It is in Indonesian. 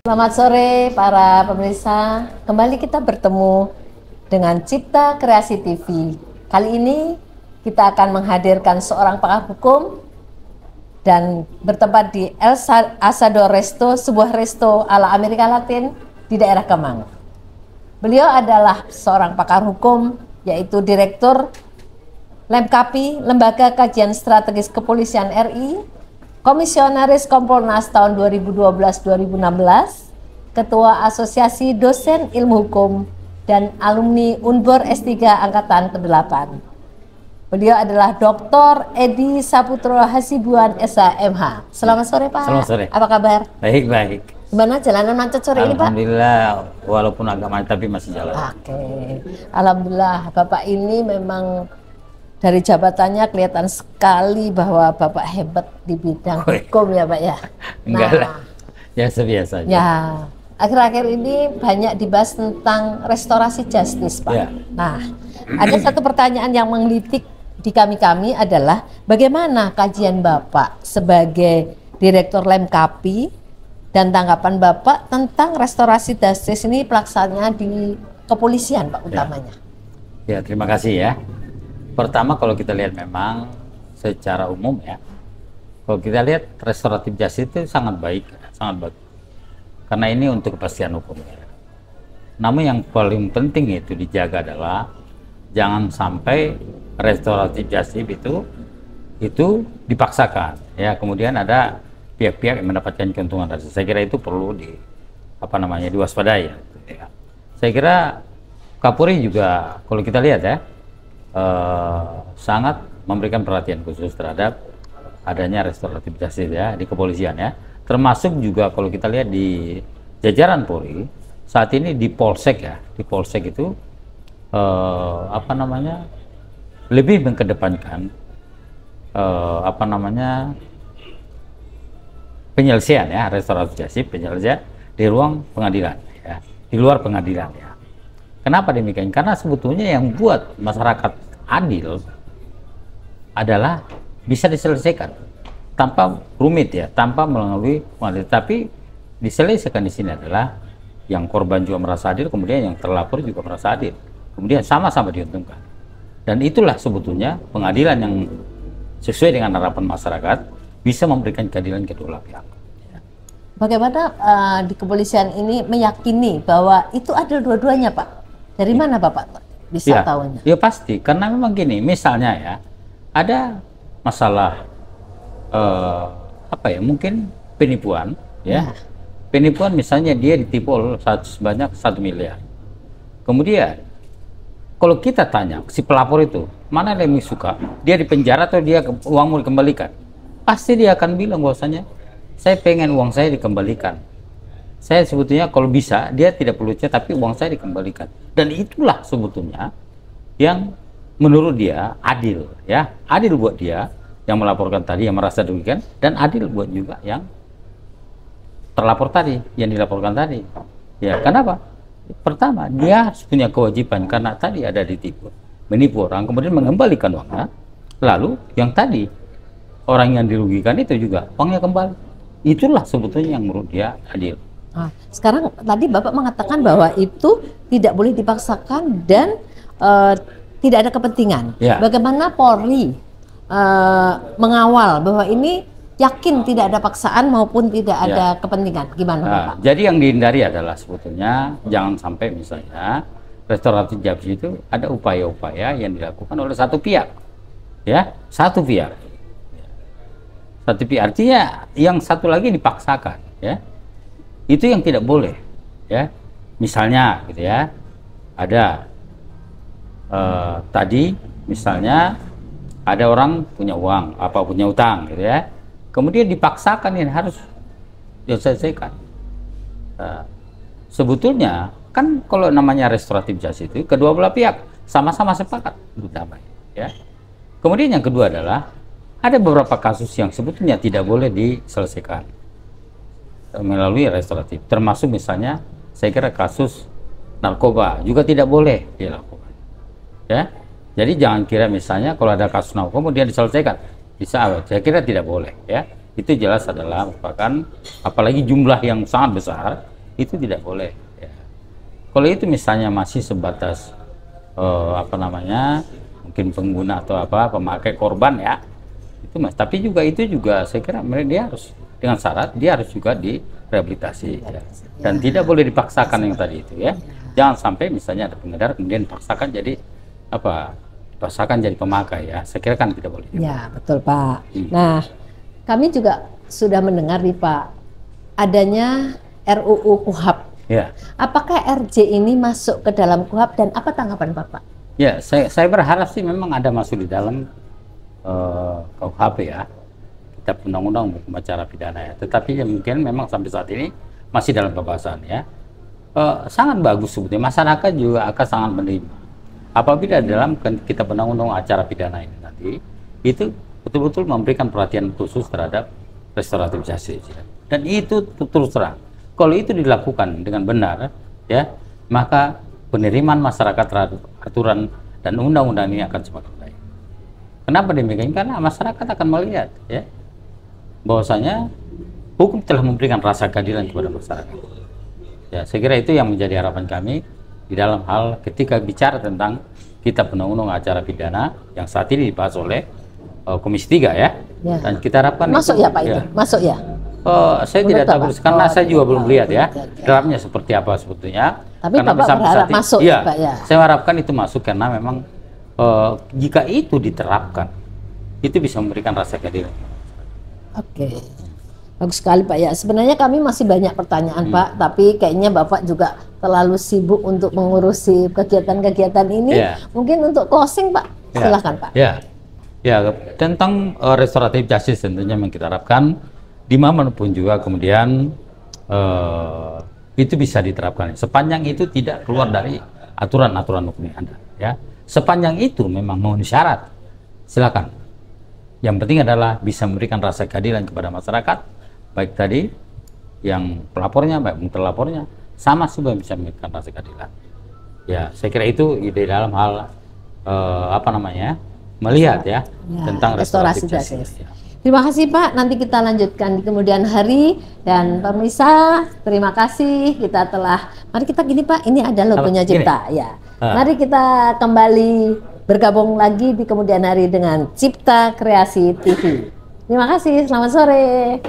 Selamat sore para pemirsa, kembali kita bertemu dengan Cipta Kreasi TV. Kali ini kita akan menghadirkan seorang pakar hukum dan bertempat di El Asador Resto, sebuah resto ala Amerika Latin di daerah Kemang. Beliau adalah seorang pakar hukum, yaitu Direktur Lemkapi, Lembaga Kajian Strategis Kepolisian RI, Komisionaris Kompolnas tahun 2012-2016, Ketua Asosiasi Dosen Ilmu Hukum, dan alumni Unbor S3 Angkatan ke-8. Beliau adalah Dr. Edi Saputro Hasibuan SHMH. Selamat sore Pak. Selamat sore. Apa kabar? Baik, baik. Gimana jalanan macet sore ini Pak? Alhamdulillah, walaupun agak macet tapi masih jalan. Oke, Alhamdulillah Bapak ini memang dari jabatannya kelihatan sekali bahwa Bapak hebat di bidang hukum ya Pak ya. Enggak lah, ya biasa aja. Ya, akhir-akhir ini banyak dibahas tentang restorasi justice Pak. Ya. Nah, ada satu pertanyaan yang menggelitik di kami adalah bagaimana kajian Bapak sebagai Direktur Lemkapi dan tanggapan Bapak tentang restorasi justice ini pelaksanaannya di kepolisian Pak utamanya. Ya, terima kasih ya. Pertama kalau kita lihat memang secara umum ya, kalau kita lihat restoratif justice itu sangat baik, sangat bagus. Karena ini untuk kepastian hukum ya. Namun yang paling penting itu dijaga adalah jangan sampai restoratif justice itu dipaksakan ya, kemudian ada pihak-pihak yang mendapatkan keuntungan dari saya kira itu perlu diwaspadai ya. Saya kira Kapolri juga kalau kita lihat ya sangat memberikan perhatian khusus terhadap adanya restoratif justice ya di kepolisian ya, termasuk juga kalau kita lihat di jajaran Polri saat ini di Polsek ya, di Polsek itu lebih mengkedepankan penyelesaian ya, restoratif justice, penyelesaian di ruang pengadilan ya, di luar pengadilan ya. Kenapa demikian? Karena sebetulnya yang buat masyarakat adil adalah bisa diselesaikan tanpa rumit ya, tanpa melalui pengadilan. Tapi diselesaikan di sini adalah yang korban juga merasa adil, kemudian yang terlapor juga merasa adil, kemudian sama-sama diuntungkan. Dan itulah sebetulnya pengadilan yang sesuai dengan harapan masyarakat bisa memberikan keadilan kedua pihak. Bagaimana di kepolisian ini meyakini bahwa itu adil dua-duanya Pak? Dari mana Bapak bisa tahunya? Ya pasti, karena memang gini, misalnya ya, ada masalah mungkin penipuan ya. Penipuan misalnya dia ditipu sebanyak 1 miliar. Kemudian kalau kita tanya si pelapor itu, mana yang lebih suka? Dia dipenjara atau dia uangmu dikembalikan? Pasti dia akan bilang bahwasanya saya pengen uang saya dikembalikan. Saya sebetulnya kalau bisa dia tidak perlu cek, tapi uang saya dikembalikan. Dan itulah sebetulnya yang menurut dia adil ya, adil buat dia yang melaporkan tadi, yang merasa dirugikan, dan adil buat juga yang terlapor tadi, yang dilaporkan tadi. Ya, kenapa? Pertama, dia harus punya kewajiban karena tadi ada menipu orang, kemudian mengembalikan uangnya. Lalu yang tadi orang yang dirugikan itu juga uangnya kembali. Itulah sebetulnya yang menurut dia adil. Nah, sekarang tadi Bapak mengatakan bahwa itu tidak boleh dipaksakan dan tidak ada kepentingan. Ya. Bagaimana Polri mengawal bahwa ini yakin tidak ada paksaan maupun tidak ada kepentingan? Gimana Bapak? Jadi yang dihindari adalah sebetulnya jangan sampai misalnya restoratif justice itu ada upaya-upaya yang dilakukan oleh satu pihak. Ya, satu pihak. Satu pihak artinya yang satu lagi dipaksakan ya. Itu yang tidak boleh ya. Misalnya gitu ya, ada tadi misalnya ada orang punya uang punya utang gitu ya, kemudian dipaksakan ini harus diselesaikan. Sebetulnya kan kalau namanya restoratif justice itu kedua belah pihak sama-sama sepakat untuk damai ya. Kemudian yang kedua adalah ada beberapa kasus yang sebetulnya tidak boleh diselesaikan melalui restoratif, termasuk misalnya saya kira kasus narkoba juga tidak boleh dilakukan ya. Jadi jangan kira misalnya kalau ada kasus narkoba kemudian diselesaikan, bisa, saya kira tidak boleh ya. Itu jelas adalah merupakan apalagi jumlah yang sangat besar itu tidak boleh. Ya. Kalau itu misalnya masih sebatas apa namanya, mungkin pengguna atau apa pemakai korban ya, itu mas. Tapi juga itu juga saya kira dia harus dengan syarat dia harus juga direhabilitasi ya. Dan tidak boleh dipaksakan yang tadi itu ya. Jangan sampai misalnya ada pengendara kemudian dipaksakan jadi apa? Dipaksakan jadi pemakai ya. Saya kira kan tidak boleh. Ya betul Pak. Nah kami juga sudah mendengar nih Pak adanya RUU KUHP. Ya. Apakah RJ ini masuk ke dalam KUHP dan apa tanggapan Bapak? Ya, saya berharap sih memang ada masuk di dalam KUHP ya, Kitab Undang-Undang Hukum Acara Pidana ya. Tetapi ya mungkin memang sampai saat ini masih dalam pembahasan ya. Sangat bagus sebetulnya, masyarakat juga akan sangat menerima. Apabila dalam Kitab Undang-Undang Acara Pidana ini nanti, itu betul-betul memberikan perhatian khusus terhadap restoratif justice ya. Dan itu terus terang. Kalau itu dilakukan dengan benar, ya, maka penerimaan masyarakat terhadap aturan dan undang-undang ini akan semakin baik. Kenapa demikian? Karena masyarakat akan melihat, ya, bahwasanya hukum telah memberikan rasa keadilan kepada masyarakat. Ya, saya kira itu yang menjadi harapan kami di dalam hal ketika bicara tentang Kitab Undang-Undang Acara Pidana yang saat ini dibahas oleh Komisi 3 ya. Dan kita harapkan masuk itu, ya Pak itu, masuk ya. Saya tidak tahu karena saya juga belum lihat ya draftnya seperti apa sebetulnya. Tapi karena Bapak berharap masuk ya, Pak ya. Saya harapkan itu masuk karena memang jika itu diterapkan itu bisa memberikan rasa keadilan. Oke, bagus sekali Pak ya. Sebenarnya kami masih banyak pertanyaan Pak, tapi kayaknya Bapak juga terlalu sibuk untuk mengurusi kegiatan-kegiatan ini. Mungkin untuk closing Pak, silakan Pak. Ya, tentang restoratif justice tentunya yang kita harapkan dimanapun juga kemudian itu bisa diterapkan sepanjang itu tidak keluar dari aturan-aturan hukum yang ada ya. Sepanjang itu memang memenuhi syarat, silakan. Yang penting adalah bisa memberikan rasa keadilan kepada masyarakat, baik tadi yang pelapornya baik terlapornya, sama juga bisa memberikan rasa keadilan ya. Saya kira itu di dalam hal apa namanya melihat ya tentang restorasi justice ya. Terima kasih Pak, nanti kita lanjutkan di kemudian hari. Dan pemirsa, terima kasih kita telah, mari kita gini Pak, ini ada logonya Cipta ya. Mari kita kembali bergabung lagi di kemudian hari dengan Cipta Kreasi TV. Terima kasih, selamat sore.